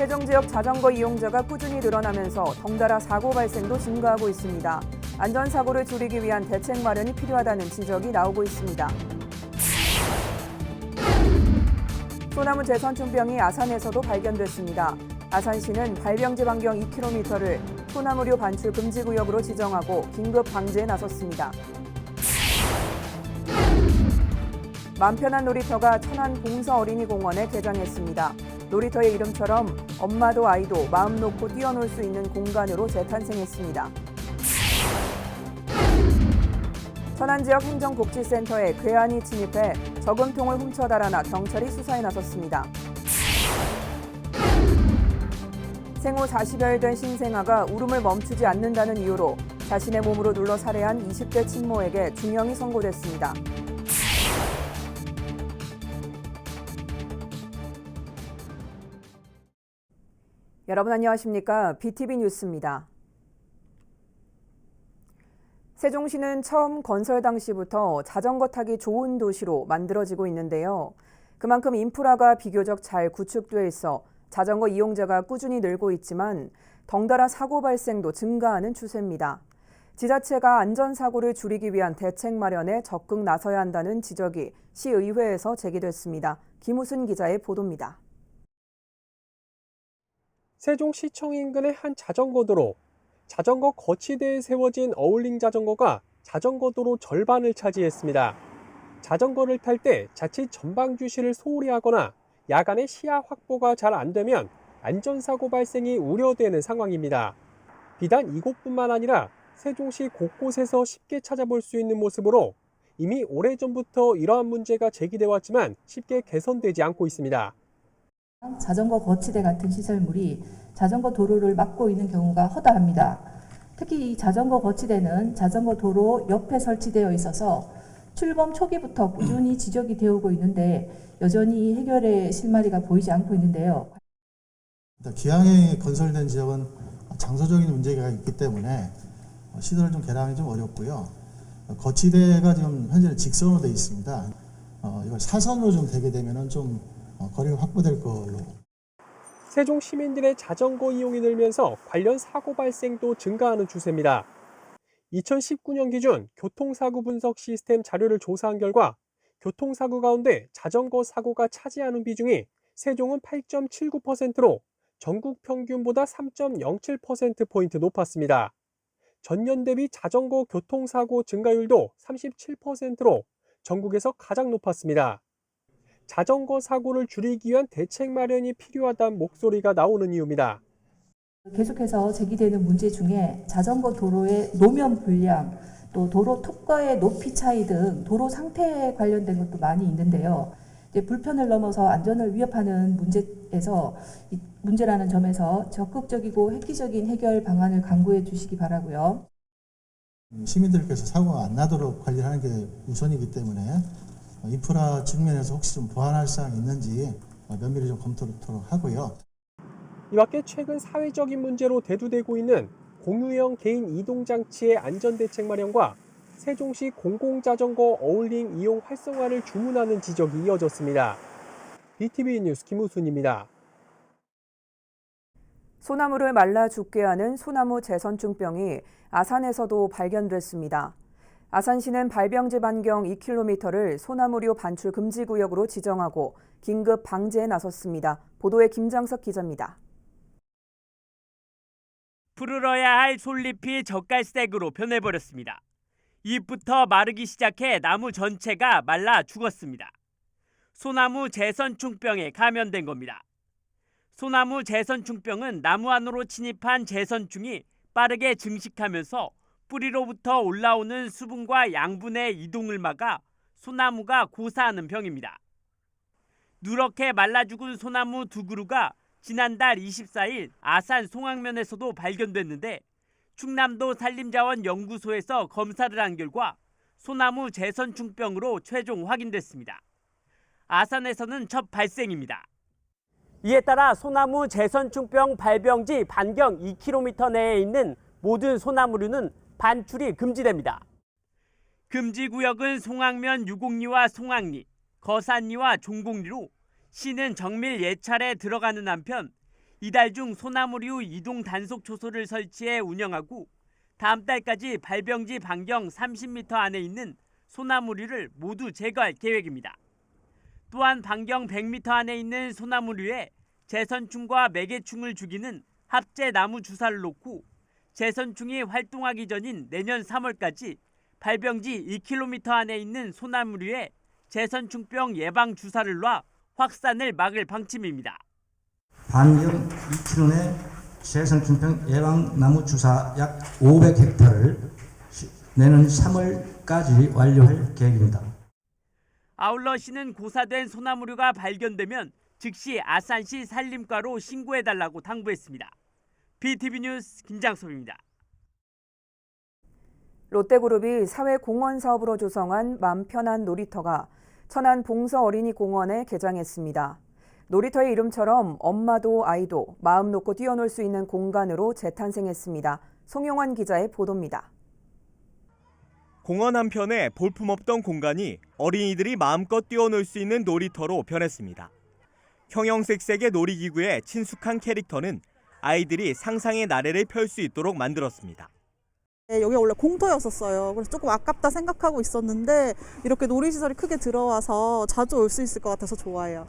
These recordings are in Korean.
세종 지역 자전거 이용자가 꾸준히 늘어나면서 덩달아 사고 발생도 증가하고 있습니다. 안전사고를 줄이기 위한 대책 마련이 필요하다는 지적이 나오고 있습니다. 소나무 제선충병이 아산에서도 발견됐습니다. 아산시는 발병지 반경 2km를 소나무류 반출 금지 구역으로 지정하고 긴급 방제에 나섰습니다. 맘 편한 놀이터가 천안 봉서어린이공원에 개장했습니다. 놀이터의 이름처럼 엄마도 아이도 마음 놓고 뛰어놀 수 있는 공간으로 재탄생했습니다. 천안 지역 행정복지센터에 괴한이 침입해 저금통을 훔쳐 달아나 경찰이 수사에 나섰습니다. 생후 40여일 된 신생아가 울음을 멈추지 않는다는 이유로 자신의 몸으로 눌러 살해한 20대 친모에게 중형이 선고됐습니다. 여러분 안녕하십니까? BTV 뉴스입니다. 세종시는 처음 건설 당시부터 자전거 타기 좋은 도시로 만들어지고 있는데요. 그만큼 인프라가 비교적 잘 구축돼 있어 자전거 이용자가 꾸준히 늘고 있지만 덩달아 사고 발생도 증가하는 추세입니다. 지자체가 안전사고를 줄이기 위한 대책 마련에 적극 나서야 한다는 지적이 시의회에서 제기됐습니다. 김우순 기자의 보도입니다. 세종시청 인근의 한 자전거도로, 자전거 거치대에 세워진 어울링 자전거가 자전거도로 절반을 차지했습니다. 자전거를 탈 때 자칫 전방 주시를 소홀히 하거나 야간에 시야 확보가 잘 안 되면 안전사고 발생이 우려되는 상황입니다. 비단 이곳뿐만 아니라 세종시 곳곳에서 쉽게 찾아볼 수 있는 모습으로 이미 오래전부터 이러한 문제가 제기돼 왔지만 쉽게 개선되지 않고 있습니다. 자전거 거치대 같은 시설물이 자전거 도로를 막고 있는 경우가 허다합니다. 특히 이 자전거 거치대는 자전거 도로 옆에 설치되어 있어서 출범 초기부터 꾸준히 지적이 되어 오고 있는데 여전히 해결의 실마리가 보이지 않고 있는데요. 기왕에 건설된 지역은 장소적인 문제가 있기 때문에 시설 좀 개량이 좀 어렵고요. 거치대가 지금 현재는 직선으로 되어 있습니다. 이걸 사선으로 좀 되게 되면은 좀 거리가 확보될 걸로. 세종 시민들의 자전거 이용이 늘면서 관련 사고 발생도 증가하는 추세입니다. 2019년 기준 교통사고 분석 시스템 자료를 조사한 결과 교통사고 가운데 자전거 사고가 차지하는 비중이 세종은 8.79%로 전국 평균보다 3.07%포인트 높았습니다. 전년 대비 자전거 교통사고 증가율도 37%로 전국에서 가장 높았습니다. 자전거 사고를 줄이기 위한 대책 마련이 필요하다는 목소리가 나오는 이유입니다. 계속해서 제기되는 문제 중에 자전거 도로의 노면 불량, 또 도로 톱과의 높이 차이 등 도로 상태에 관련된 것도 많이 있는데요. 이제 불편을 넘어서 안전을 위협하는 문제라는 점에서 적극적이고 획기적인 해결 방안을 강구해 주시기 바라고요. 시민들께서 사고가 안 나도록 관리하는 게 우선이기 때문에 인프라 측면에서 혹시 좀 보완할 사항이 있는지 면밀히 좀 검토토록 하고요. 이 밖에 최근 사회적인 문제로 대두되고 있는 공유형 개인 이동장치의 안전대책 마련과 세종시 공공자전거 어울링 이용 활성화를 주문하는 지적이 이어졌습니다. BTV 뉴스 김우순입니다. 소나무를 말라 죽게 하는 소나무 제선충병이 아산에서도 발견됐습니다. 아산시는 발병지 반경 2km를 소나무류 반출 금지 구역으로 지정하고 긴급 방제에 나섰습니다. 보도에 김장석 기자입니다. 푸르러야 할 솔잎이 젓갈색으로 변해버렸습니다. 잎부터 마르기 시작해 나무 전체가 말라 죽었습니다. 소나무 제선충병에 감염된 겁니다. 소나무 제선충병은 나무 안으로 침입한 제선충이 빠르게 증식하면서 뿌리로부터 올라오는 수분과 양분의 이동을 막아 소나무가 고사하는 병입니다. 누렇게 말라 죽은 소나무 두 그루가 지난달 24일 아산 송악면에서도 발견됐는데 충남도 산림자원연구소에서 검사를 한 결과 소나무 제선충병으로 최종 확인됐습니다. 아산에서는 첫 발생입니다. 이에 따라 소나무 제선충병 발병지 반경 2km 내에 있는 모든 소나무류는 반출이 금지됩니다. 금지구역은 송악면 유곡리와 송악리, 거산리와 종곡리로 시는 정밀 예찰에 들어가는 한편 이달 중 소나무류 이동 단속 초소를 설치해 운영하고 다음 달까지 발병지 반경 30m 안에 있는 소나무류를 모두 제거할 계획입니다. 또한 반경 100m 안에 있는 소나무류에 제선충과 매개충을 죽이는 합재 나무 주사를 놓고 제선충이 활동하기 전인 내년 3월까지 발병지 2km 안에 있는 소나무류에 제선충병 예방 주사를 놔 확산을 막을 방침입니다. 반경 2km 내 제선충병 예방 나무 주사 약 500헥타를 내년 3월까지 완료할 계획입니다. 아울러 시는 고사된 소나무류가 발견되면 즉시 아산시 산림과로 신고해달라고 당부했습니다. BTV 뉴스 김장섭입니다. 롯데그룹이 사회공헌 사업으로 조성한 맘 편한 놀이터가 천안 봉서어린이공원에 개장했습니다. 놀이터의 이름처럼 엄마도 아이도 마음 놓고 뛰어놀 수 있는 공간으로 재탄생했습니다. 송용환 기자의 보도입니다. 공원 한편에 볼품없던 공간이 어린이들이 마음껏 뛰어놀 수 있는 놀이터로 변했습니다. 형형색색의 놀이기구에 친숙한 캐릭터는 아이들이 상상의 나래를 펼 수 있도록 만들었습니다. 여기 원래 공터였었어요. 그래서 조금 아깝다 생각하고 있었는데 이렇게 놀이시설이 크게 들어와서 자주 올 수 있을 것 같아서 좋아해요.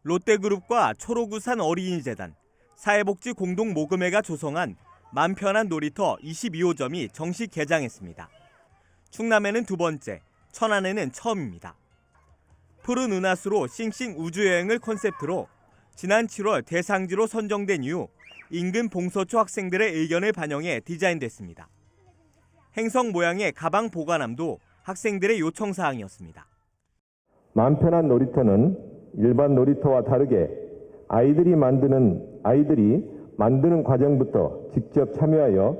롯데그룹과 초록우산 어린이재단, 사회복지 공동모금회가 조성한 맘 편한 놀이터 22호점이 정식 개장했습니다. 충남에는 두 번째, 천안에는 처음입니다. 푸른 은하수로 싱싱 우주여행을 컨셉트로 지난 7월 대상지로 선정된 이후 인근 봉서초 학생들의 의견을 반영해 디자인됐습니다. 행성 모양의 가방 보관함도 학생들의 요청 사항이었습니다. 맘 편한 놀이터는 일반 놀이터와 다르게 아이들이 만드는 과정부터 직접 참여하여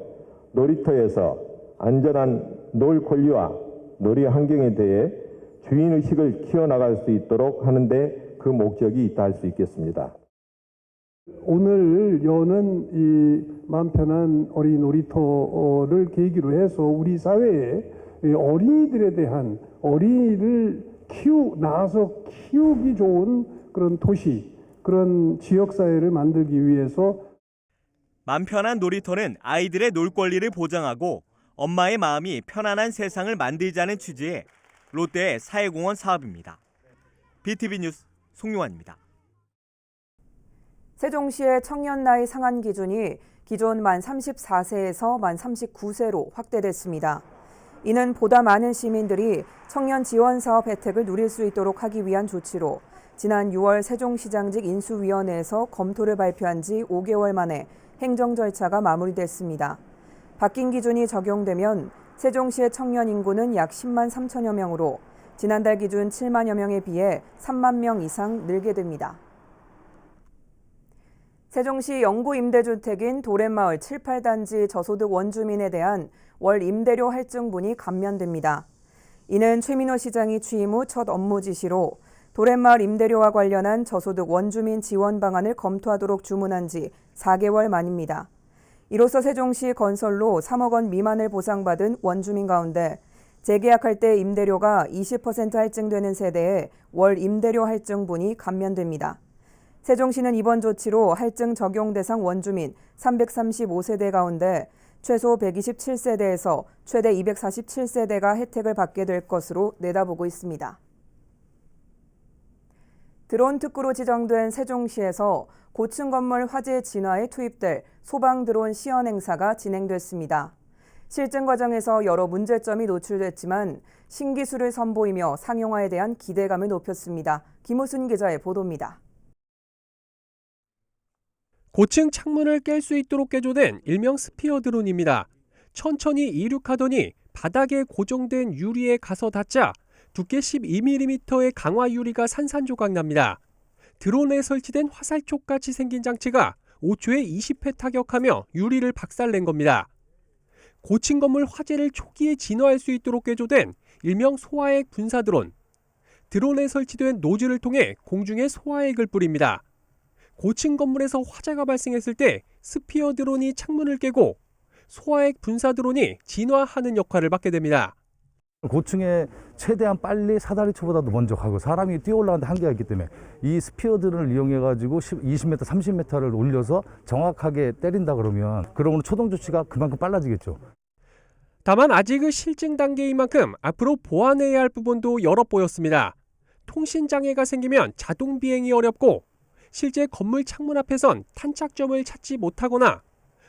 놀이터에서 안전한 놀 권리와 놀이 환경에 대해 주인의식을 키워나갈 수 있도록 하는데 그 목적이 있다 할 수 있겠습니다. 오늘 여는 이 마음 편한 어린이 놀이터를 계기로 해서 우리 사회에 어린이들에 대한 어린이를 낳아서 키우기 좋은 그런 도시, 그런 지역사회를 만들기 위해서 맘 편한 놀이터는 아이들의 놀 권리를 보장하고 엄마의 마음이 편안한 세상을 만들자는 취지의 롯데의 사회공헌 사업입니다. BTV 뉴스 송용환입니다. 세종시의 청년 나이 상한 기준이 기존 만 34세에서 만 39세로 확대됐습니다. 이는 보다 많은 시민들이 청년 지원 사업 혜택을 누릴 수 있도록 하기 위한 조치로 지난 6월 세종시장직 인수위원회에서 검토를 발표한 지 5개월 만에 행정 절차가 마무리됐습니다. 바뀐 기준이 적용되면 세종시의 청년 인구는 약 10만 3천여 명으로 지난달 기준 7만여 명에 비해 3만 명 이상 늘게 됩니다. 세종시 영구 임대주택인 도랫마을 7, 8단지 저소득 원주민에 대한 월 임대료 할증분이 감면됩니다. 이는 최민호 시장이 취임 후 첫 업무 지시로 도랫마을 임대료와 관련한 저소득 원주민 지원 방안을 검토하도록 주문한 지 4개월 만입니다. 이로써 세종시 건설로 3억 원 미만을 보상받은 원주민 가운데 재계약할 때 임대료가 20% 할증되는 세대에 월 임대료 할증분이 감면됩니다. 세종시는 이번 조치로 할증 적용 대상 원주민 335세대 가운데 최소 127세대에서 최대 247세대가 혜택을 받게 될 것으로 내다보고 있습니다. 드론 특구로 지정된 세종시에서 고층 건물 화재 진화에 투입될 소방 드론 시연 행사가 진행됐습니다. 실증 과정에서 여러 문제점이 노출됐지만 신기술을 선보이며 상용화에 대한 기대감을 높였습니다. 김우순 기자의 보도입니다. 고층 창문을 깰 수 있도록 개조된 일명 스피어 드론입니다. 천천히 이륙하더니 바닥에 고정된 유리에 가서 닿자 두께 12mm의 강화 유리가 산산조각 납니다. 드론에 설치된 화살촉같이 생긴 장치가 5초에 20회 타격하며 유리를 박살낸 겁니다. 고층 건물 화재를 초기에 진화할 수 있도록 개조된 일명 소화액 분사 드론. 드론에 설치된 노즐을 통해 공중에 소화액을 뿌립니다. 고층 건물에서 화재가 발생했을 때 스피어 드론이 창문을 깨고 소화액 분사 드론이 진화하는 역할을 맡게 됩니다. 고층에 최대한 빨리 사다리초보다도 먼저 가고 사람이 뛰어 올라가는데 한계가 있기 때문에 이 스피어들을 이용해 가지고 20m, 30m를 올려서 정확하게 때린다 그러면 초동 조치가 그만큼 빨라지겠죠. 다만 아직은 실증 단계인 만큼 앞으로 보완해야 할 부분도 여러 보였습니다. 통신 장애가 생기면 자동 비행이 어렵고 실제 건물 창문 앞에선 탄착점을 찾지 못하거나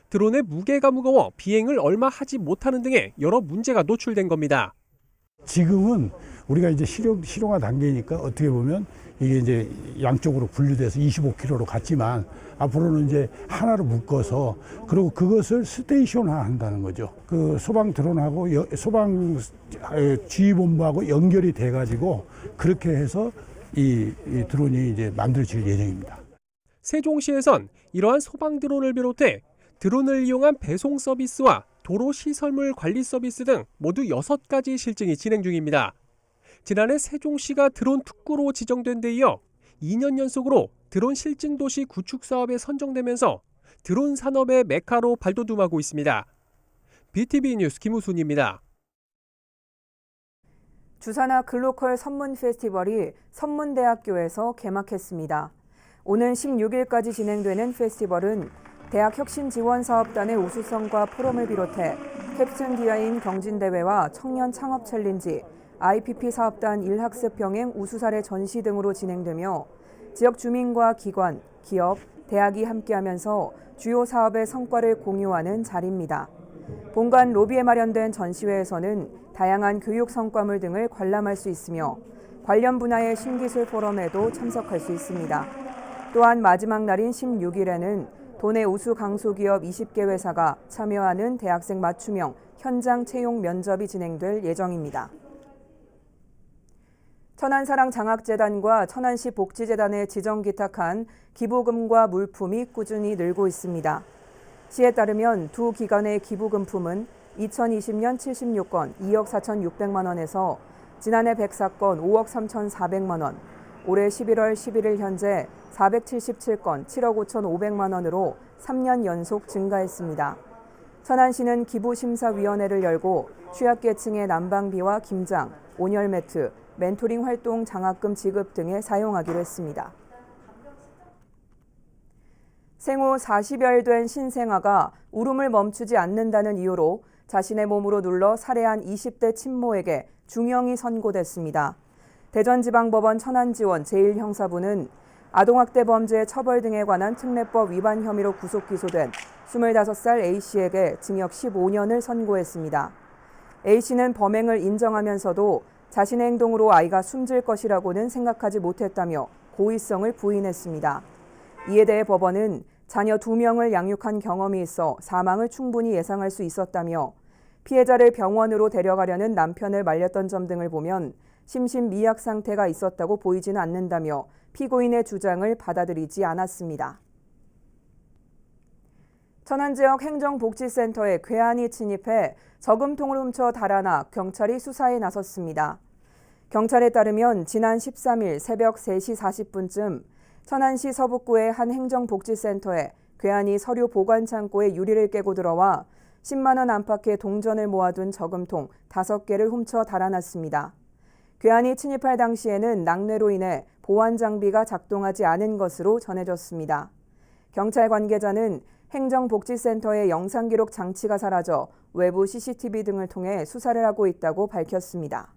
드론의 무게가 무거워 비행을 얼마 하지 못하는 등의 여러 문제가 노출된 겁니다. 지금은 우리가 이제 실용화 단계니까 어떻게 보면 이게 이제 양쪽으로 분류돼서 25km로 갔지만 앞으로는 이제 하나로 묶어서 그리고 그것을 스테이션화 한다는 거죠. 그 소방 드론하고 소방 지휘본부하고 연결이 돼 가지고 그렇게 해서 이 드론이 이제 만들어질 예정입니다. 세종시에선 이러한 소방 드론을 비롯해 드론을 이용한 배송 서비스와 도로 시설물 관리 서비스 등 모두 6가지 실증이 진행 중입니다. 지난해 세종시가 드론 특구로 지정된 데 이어 2년 연속으로 드론 실증 도시 구축 사업에 선정되면서 드론 산업의 메카로 발돋움하고 있습니다. BTV 뉴스 김우순입니다. 주산화 글로컬 선문 페스티벌이 선문대학교에서 개막했습니다. 오는 16일까지 진행되는 페스티벌은 대학 혁신지원사업단의 우수성과 포럼을 비롯해 캡슨 디자인 경진대회와 청년 창업 챌린지, IPP 사업단 일학습 병행 우수사례 전시 등으로 진행되며 지역 주민과 기관, 기업, 대학이 함께하면서 주요 사업의 성과를 공유하는 자리입니다. 본관 로비에 마련된 전시회에서는 다양한 교육 성과물 등을 관람할 수 있으며 관련 분야의 신기술 포럼에도 참석할 수 있습니다. 또한 마지막 날인 16일에는 도내 우수 강소기업 20개 회사가 참여하는 대학생 맞춤형 현장 채용 면접이 진행될 예정입니다. 천안사랑장학재단과 천안시 복지재단에 지정기탁한 기부금과 물품이 꾸준히 늘고 있습니다. 시에 따르면 두 기관의 기부금품은 2020년 76건 2억 4,600만 원에서 지난해 104건 5억 3,400만 원, 올해 11월 11일 현재 477건 7억 5,500만 원으로 3년 연속 증가했습니다. 천안시는 기부심사위원회를 열고 취약계층의 난방비와 김장, 온열 매트, 멘토링 활동 장학금 지급 등에 사용하기로 했습니다. 생후 40여일 된 신생아가 울음을 멈추지 않는다는 이유로 자신의 몸으로 눌러 살해한 20대 친모에게 중형이 선고됐습니다. 대전지방법원 천안지원 제1형사부는 아동학대 범죄 처벌 등에 관한 특례법 위반 혐의로 구속 기소된 25살 A씨에게 징역 15년을 선고했습니다. A씨는 범행을 인정하면서도 자신의 행동으로 아이가 숨질 것이라고는 생각하지 못했다며 고의성을 부인했습니다. 이에 대해 법원은 자녀 2명을 양육한 경험이 있어 사망을 충분히 예상할 수 있었다며 피해자를 병원으로 데려가려는 남편을 말렸던 점 등을 보면 심신미약 상태가 있었다고 보이지는 않는다며 피고인의 주장을 받아들이지 않았습니다. 천안지역 행정복지센터에 괴한이 침입해 저금통을 훔쳐 달아나 경찰이 수사에 나섰습니다. 경찰에 따르면 지난 13일 새벽 3시 40분쯤 천안시 서북구의 한 행정복지센터에 괴한이 서류 보관 창고에 유리를 깨고 들어와 10만 원 안팎의 동전을 모아둔 저금통 5개를 훔쳐 달아났습니다. 괴한이 침입할 당시에는 낙뢰로 인해 보안 장비가 작동하지 않은 것으로 전해졌습니다. 경찰 관계자는 행정복지센터의 영상기록 장치가 사라져 외부 CCTV 등을 통해 수사를 하고 있다고 밝혔습니다.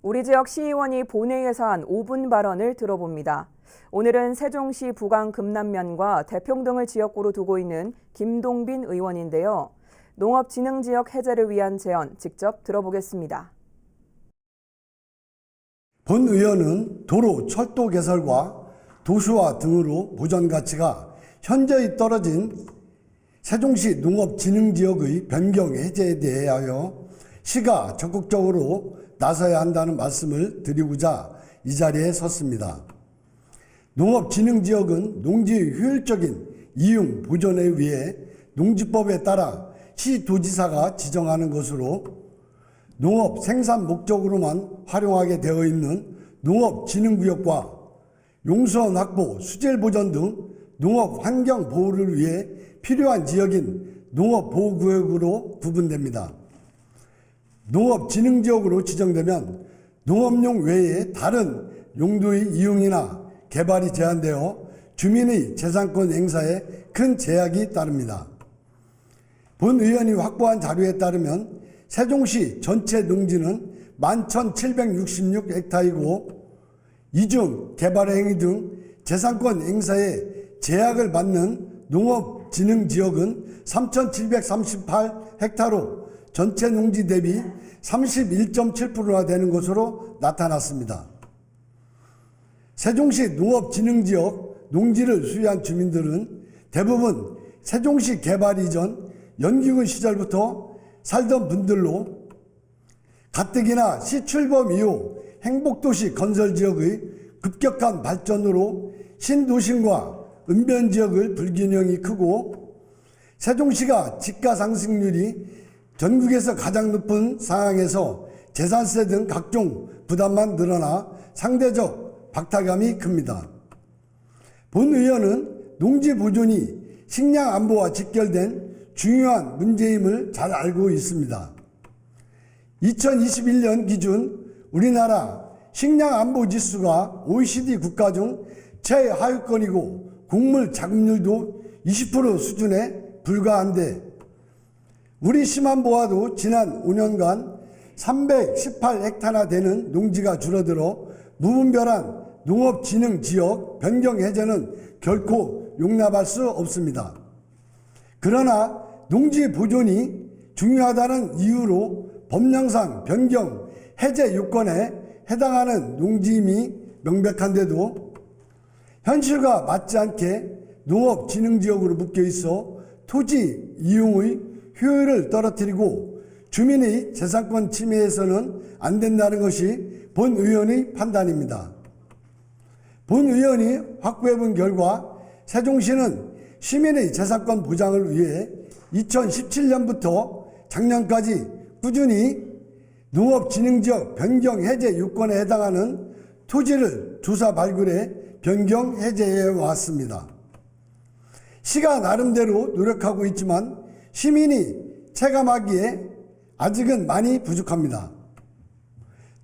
우리 지역 시의원이 본회의에서 한 5분 발언을 들어봅니다. 오늘은 세종시 부강 금남면과 대평 등을 지역구로 두고 있는 김동빈 의원인데요. 농업진흥지역 해제를 위한 제언 직접 들어보겠습니다. 본 의원은 도로, 철도 개설과 도시화 등으로 보전 가치가 현저히 떨어진 세종시 농업진흥지역의 변경 해제에 대하여 시가 적극적으로 나서야 한다는 말씀을 드리고자 이 자리에 섰습니다. 농업진흥지역은 농지의 효율적인 이용 보존에 위해 농지법에 따라 시도지사가 지정하는 것으로 농업 생산 목적으로만 활용하게 되어 있는 농업진흥구역과 용수원 확보, 수질 보전 등 농업 환경 보호를 위해 필요한 지역인 농업보호구역으로 구분됩니다. 농업진흥지역으로 지정되면 농업용 외에 다른 용도의 이용이나 개발이 제한되어 주민의 재산권 행사에 큰 제약이 따릅니다. 본 의원이 확보한 자료에 따르면 세종시 전체 농지는 11,766헥타이고 이중 개발 행위 등 재산권 행사에 제약을 받는 농업진흥지역은 3,738헥타로 전체 농지 대비 31.7%나 되는 것으로 나타났습니다. 세종시 농업진흥지역 농지를 수유한 주민들은 대부분 세종시 개발 이전 연기군 시절부터 살던 분들로 가뜩이나 시 출범 이후 행복도시 건설지역의 급격한 발전으로 신도심과 은변지역의 불균형이 크고 세종시가 집가 상승률이 전국에서 가장 높은 상황에서 재산세 등 각종 부담만 늘어나 상대적 박탈감이 큽니다. 본 의원은 농지 보존이 식량 안보와 직결된 중요한 문제임을 잘 알고 있습니다. 2021년 기준 우리나라 식량 안보 지수가 OECD 국가 중 최하위권이고 곡물 자급률도 20% 수준에 불과한데 우리 시만 보아도 지난 5년간 318헥타나 되는 농지가 줄어들어 무분별한 농업진흥지역 변경 해제는 결코 용납할 수 없습니다. 그러나 농지 보존이 중요하다는 이유로 법령상 변경 해제 요건에 해당하는 농지임이 명백한데도 현실과 맞지 않게 농업진흥지역으로 묶여 있어 토지 이용의 효율을 떨어뜨리고 주민의 재산권 침해해서는 안 된다는 것이 본 의원의 판단입니다. 본 의원이 확보해본 결과 세종시는 시민의 재산권 보장을 위해 2017년부터 작년까지 꾸준히 농업진흥지역 변경 해제 요건에 해당하는 토지를 조사 발굴해 변경 해제해 왔습니다. 시가 나름대로 노력하고 있지만 시민이 체감하기에 아직은 많이 부족합니다.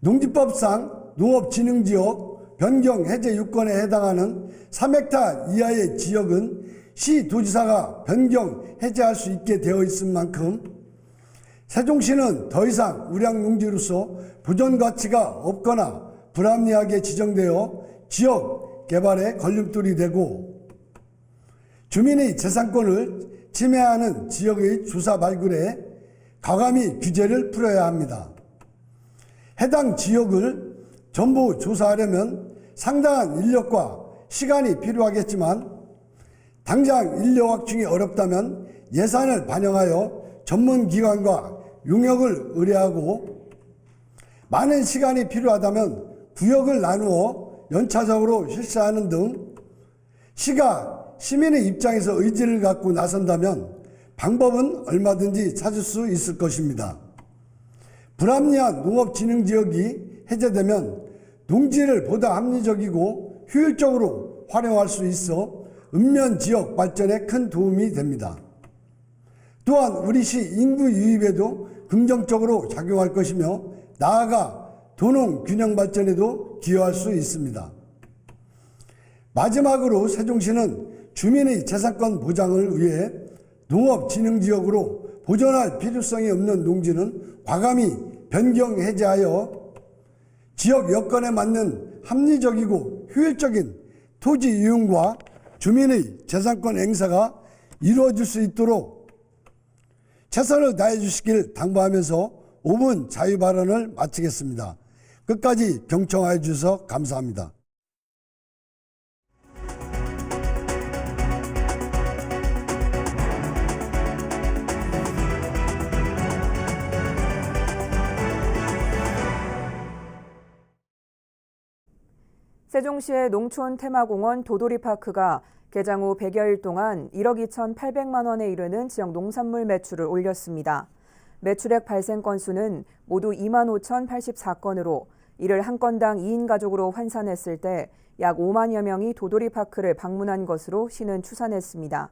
농지법상 농업진흥지역 변경 해제 요건에 해당하는 3헥타 이하의 지역은 시도지사가 변경 해제할 수 있게 되어 있은 만큼 세종시는 더 이상 우량농지로서 보존 가치가 없거나 불합리하게 지정되어 지역 개발에 걸림돌이 되고 주민의 재산권을 침해하는 지역의 조사 발굴에 과감히 규제를 풀어야 합니다. 해당 지역을 전부 조사하려면 상당한 인력과 시간이 필요하겠지만 당장 인력 확충이 어렵다면 예산을 반영하여 전문기관과 용역을 의뢰하고 많은 시간이 필요하다면 구역을 나누어 연차적으로 실시하는 등 시가 시민의 입장에서 의지를 갖고 나선다면 방법은 얼마든지 찾을 수 있을 것입니다. 불합리한 농업진흥지역이 해제되면 농지를 보다 합리적이고 효율적으로 활용할 수 있어 읍면지역 발전에 큰 도움이 됩니다. 또한 우리 시 인구 유입에도 긍정적으로 작용할 것이며 나아가 도농 균형 발전에도 기여할 수 있습니다. 마지막으로 세종시는 주민의 재산권 보장을 위해 농업진흥지역으로 보존할 필요성이 없는 농지는 과감히 변경 해제하여 지역 여건에 맞는 합리적이고 효율적인 토지 이용과 주민의 재산권 행사가 이루어질 수 있도록 최선을 다해 주시길 당부하면서 5분 자유 발언을 마치겠습니다. 끝까지 경청하여 주셔서 감사합니다. 세종시의 농촌 테마공원 도돌이파크가 개장 후 100여일 동안 1억 2,800만 원에 이르는 지역 농산물 매출을 올렸습니다. 매출액 발생 건수는 모두 25,084건으로 이를 한 건당 2인 가족으로 환산했을 때 약 5만여 명이 도돌이파크를 방문한 것으로 시는 추산했습니다.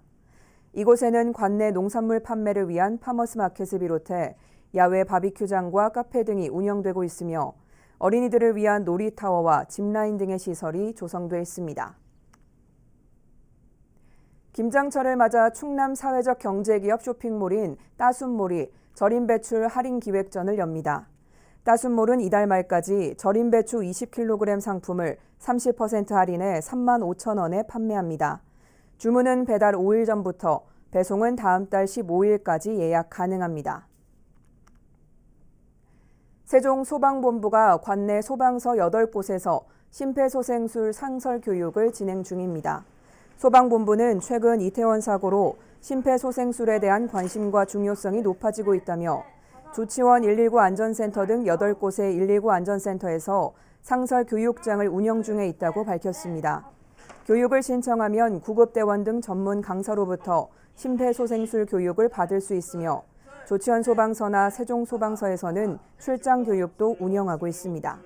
이곳에는 관내 농산물 판매를 위한 파머스 마켓을 비롯해 야외 바비큐장과 카페 등이 운영되고 있으며 어린이들을 위한 놀이타워와 짚라인 등의 시설이 조성돼 있습니다. 김장철을 맞아 충남 사회적 경제기업 쇼핑몰인 따순몰이 절임 배출 할인 기획전을 엽니다. 따순몰은 이달 말까지 절임 배추 20kg 상품을 30% 할인해 35,000원에 판매합니다. 주문은 배달 5일 전부터, 배송은 다음 달 15일까지 예약 가능합니다. 세종소방본부가 관내 소방서 8곳에서 심폐소생술 상설 교육을 진행 중입니다. 소방본부는 최근 이태원 사고로 심폐소생술에 대한 관심과 중요성이 높아지고 있다며 조치원 119 안전센터 등 8곳의 119 안전센터에서 상설 교육장을 운영 중에 있다고 밝혔습니다. 교육을 신청하면 구급대원 등 전문 강사로부터 심폐소생술 교육을 받을 수 있으며 조치원 소방서나 세종소방서에서는 출장 교육도 운영하고 있습니다.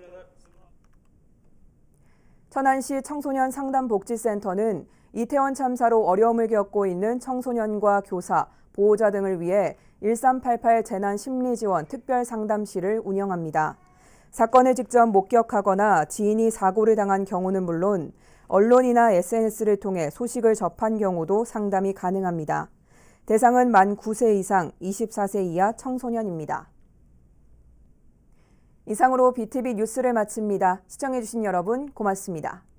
천안시 청소년 상담복지센터는 이태원 참사로 어려움을 겪고 있는 청소년과 교사, 보호자 등을 위해 1388 재난심리지원 특별상담실을 운영합니다. 사건을 직접 목격하거나 지인이 사고를 당한 경우는 물론 언론이나 SNS를 통해 소식을 접한 경우도 상담이 가능합니다. 대상은 만 9세 이상 24세 이하 청소년입니다. 이상으로 BTV 뉴스를 마칩니다. 시청해주신 여러분 고맙습니다.